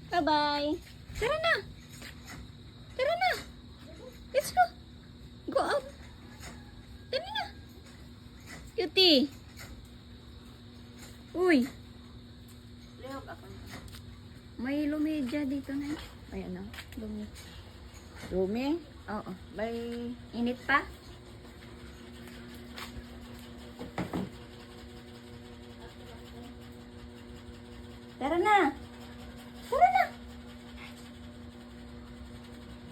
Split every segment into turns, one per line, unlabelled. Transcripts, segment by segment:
Bye-bye. Tara na. Tara na. Let's go. Go out. Tara na. Cutie. Uy.
Lihok ako.
May lumidya dito na. Ayan o. Lumi.
Dumi?
Oo.
May...
Init pa? Tara na. Tara na.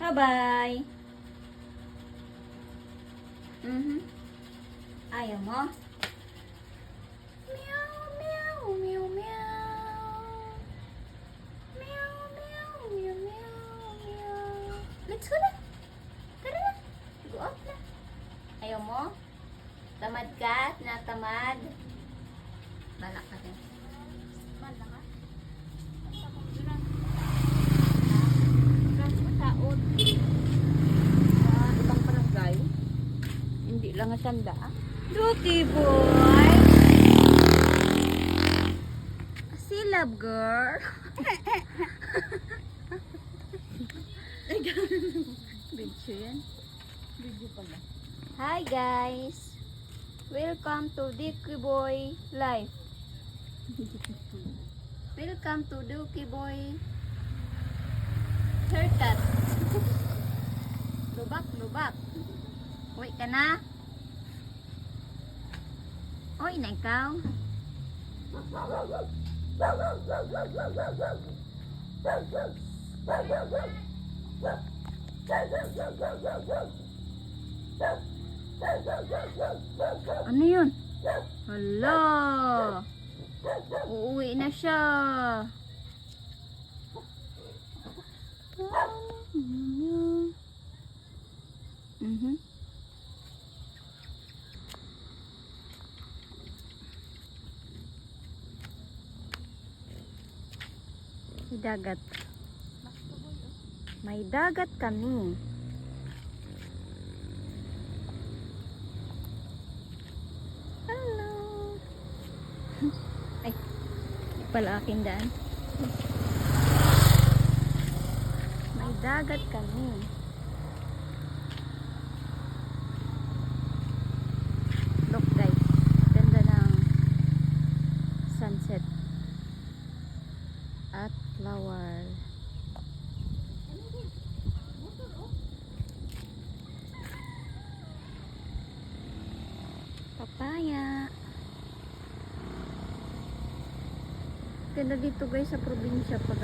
Bye-bye. Ayaw mo? Meow, meow, meow, meow. Meow, meow, meow, meow, meow. Let's go na. Tara na. Go out na. Ayaw mo? Tamad ka? Tinatamad? Balak ka din.
Malak ka?
Taon.
Ibang barangay? Hindi lang asanda.
Duty boy. Si love girl. Video yan.
Video pala.
Hi guys. Welcome to Ducky Boy Life. Welcome to Ducky Boy Haircut. Lubak, lubak. Uwi ka na? Uy na ikaw. Ano yun? Hala. Uuwi na siya. Dagat. May dagat kami. Hello. Ay, hindi pala akin daan. May dagat kami. Look guys, ganda ng sunset at flower. Papaya. Ganda dito guys sa probinsya pag